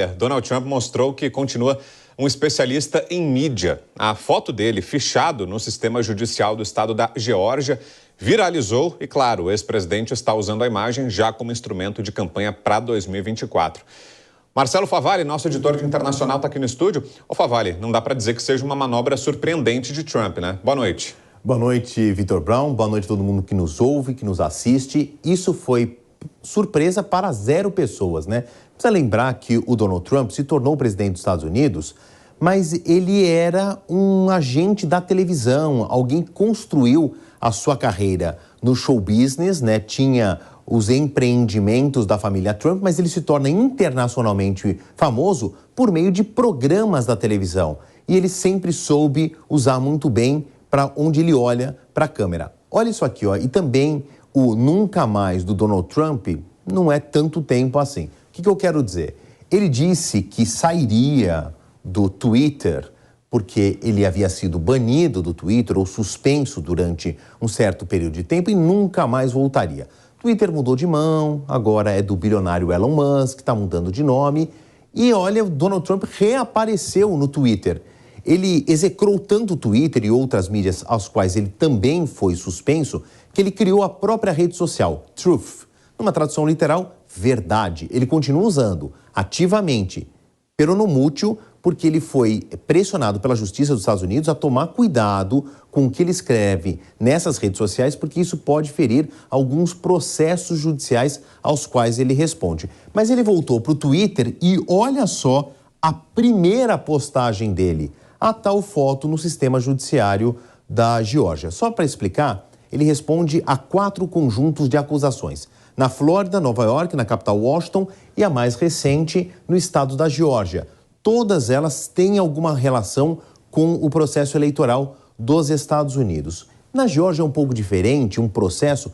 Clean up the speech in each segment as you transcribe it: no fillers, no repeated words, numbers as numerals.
Donald Trump mostrou que continua um especialista em mídia. A foto dele, fichado no sistema judicial do estado da Geórgia, viralizou e, claro, o ex-presidente está usando a imagem já como instrumento de campanha para 2024. Marcelo Favalli, nosso editor de internacional, está aqui no estúdio. Ô Favalli, não dá para dizer que seja uma manobra surpreendente de Trump, né? Boa noite. Boa noite, Vitor Brown. Boa noite a todo mundo que nos ouve, que nos assiste. Isso foi surpresa para 0 pessoas, né? Precisa lembrar que o Donald Trump se tornou presidente dos Estados Unidos, mas ele era um agente da televisão, alguém que construiu a sua carreira no show business, né? Tinha os empreendimentos da família Trump, mas ele se torna internacionalmente famoso por meio de programas da televisão. E ele sempre soube usar muito bem para onde ele olha para a câmera. Olha isso aqui, ó. E também o nunca mais do Donald Trump não é tanto tempo assim. O que eu quero dizer? Ele disse que sairia do Twitter porque ele havia sido banido do Twitter ou suspenso durante um certo período de tempo e nunca mais voltaria. Twitter mudou de mão, agora é do bilionário Elon Musk, está mudando de nome. E olha, o Donald Trump reapareceu no Twitter. Ele execrou tanto o Twitter e outras mídias às quais ele também foi suspenso, que ele criou a própria rede social, Truth. Numa tradução literal, verdade. Ele continua usando ativamente, peronomútil, porque ele foi pressionado pela Justiça dos Estados Unidos a tomar cuidado com o que ele escreve nessas redes sociais, porque isso pode ferir alguns processos judiciais aos quais ele responde. Mas ele voltou para o Twitter e olha só a primeira postagem dele, a tal foto no sistema judiciário da Geórgia. Só para explicar, ele responde a 4 conjuntos de acusações. Na Flórida, Nova York, na capital Washington e a mais recente no estado da Geórgia. Todas elas têm alguma relação com o processo eleitoral dos Estados Unidos. Na Geórgia é um pouco diferente, um processo,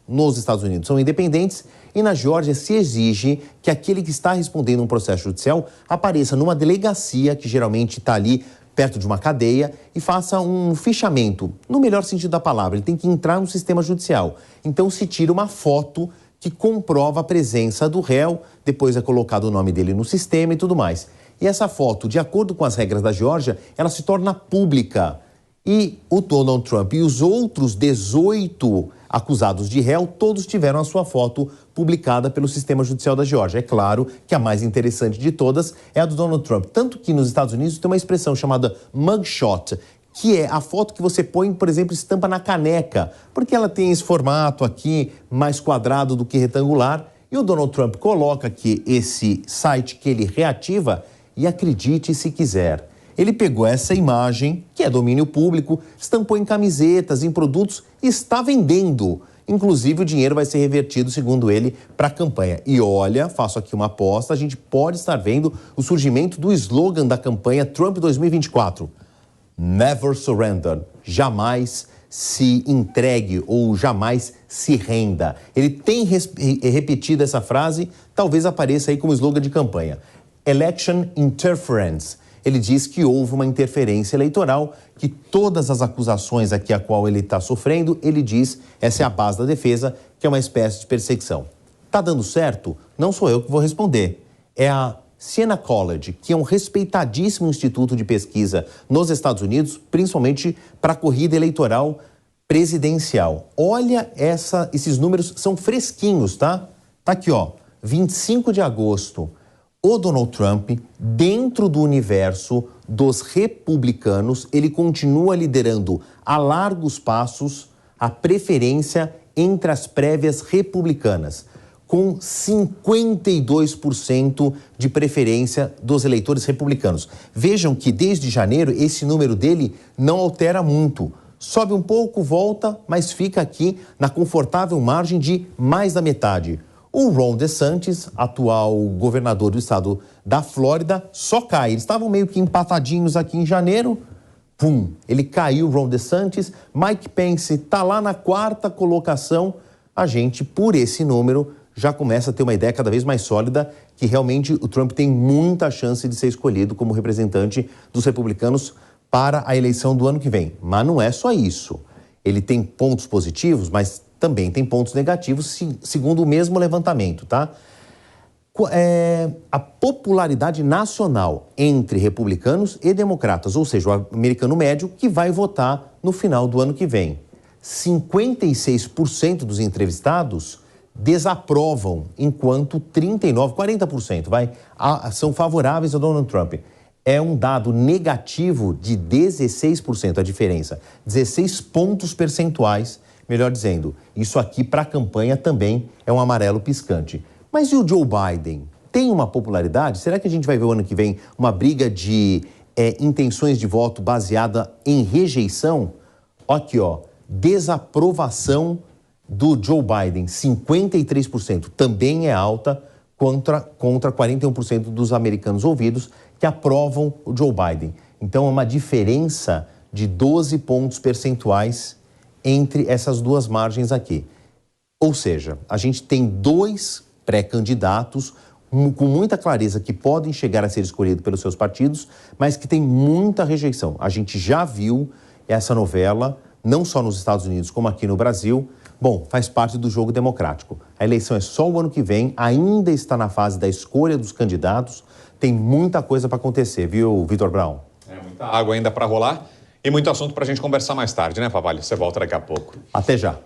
nos Estados Unidos são independentes e na Geórgia se exige que aquele que está respondendo um processo judicial apareça numa delegacia, que geralmente está ali perto de uma cadeia, e faça um fichamento, no melhor sentido da palavra. Ele tem que entrar no sistema judicial. Então se tira uma foto que comprova a presença do réu, depois é colocado o nome dele no sistema e tudo mais. E essa foto, de acordo com as regras da Geórgia, ela se torna pública. E o Donald Trump e os outros 18 acusados de réu, todos tiveram a sua foto publicada pelo sistema judicial da Geórgia. É claro que a mais interessante de todas é a do Donald Trump. Tanto que nos Estados Unidos tem uma expressão chamada mugshot, que é a foto que você põe, por exemplo, estampa na caneca, porque ela tem esse formato aqui mais quadrado do que retangular. E o Donald Trump coloca aqui esse site que ele reativa e acredite se quiser. Ele pegou essa imagem, que é domínio público, estampou em camisetas, em produtos e está vendendo. Inclusive, o dinheiro vai ser revertido, segundo ele, para a campanha. E olha, faço aqui uma aposta, a gente pode estar vendo o surgimento do slogan da campanha Trump 2024. Never surrender. Jamais se entregue ou jamais se renda. Ele tem repetido essa frase, talvez apareça aí como slogan de campanha. Election interference. Ele diz que houve uma interferência eleitoral, que todas as acusações aqui a qual ele está sofrendo, ele diz, essa é a base da defesa, que é uma espécie de perseguição. Tá dando certo? Não sou eu que vou responder. É a Siena College, que é um respeitadíssimo instituto de pesquisa nos Estados Unidos, principalmente para a corrida eleitoral presidencial. Olha, esses números são fresquinhos, tá? Tá aqui, ó, 25 de agosto. O Donald Trump, dentro do universo dos republicanos, ele continua liderando a largos passos a preferência entre as prévias republicanas, com 52% de preferência dos eleitores republicanos. Vejam que desde janeiro esse número dele não altera muito. Sobe um pouco, volta, mas fica aqui na confortável margem de mais da metade. O Ron DeSantis, atual governador do estado da Flórida, só cai. Eles estavam meio que empatadinhos aqui em janeiro. Pum, ele caiu, Ron DeSantis. Mike Pence está lá na 4ª colocação. A gente, por esse número, já começa a ter uma ideia cada vez mais sólida que realmente o Trump tem muita chance de ser escolhido como representante dos republicanos para a eleição do ano que vem. Mas não é só isso. Ele tem pontos positivos, mas também tem pontos negativos, segundo o mesmo levantamento, tá? a popularidade nacional entre republicanos e democratas, ou seja, o americano médio que vai votar no final do ano que vem. 56% dos entrevistados desaprovam, enquanto 40% são favoráveis a Donald Trump. É um dado negativo de 16%, a diferença. 16 pontos percentuais, melhor dizendo. Isso aqui para a campanha também é um amarelo piscante. Mas e o Joe Biden? Tem uma popularidade? Será que a gente vai ver o ano que vem uma briga de intenções de voto baseada em rejeição? Aqui, ó, desaprovação do Joe Biden, 53%, também é alta contra 41% dos americanos ouvidos que aprovam o Joe Biden. Então, é uma diferença de 12 pontos percentuais entre essas duas margens aqui. Ou seja, a gente tem dois pré-candidatos com muita clareza que podem chegar a ser escolhidos pelos seus partidos, mas que tem muita rejeição. A gente já viu essa novela, não só nos Estados Unidos como aqui no Brasil. Bom, faz parte do jogo democrático. A eleição é só o ano que vem, ainda está na fase da escolha dos candidatos. Tem muita coisa para acontecer, viu, Vitor Brown? Muita água ainda para rolar e muito assunto para a gente conversar mais tarde, né, Favalli? Você volta daqui a pouco. Até já.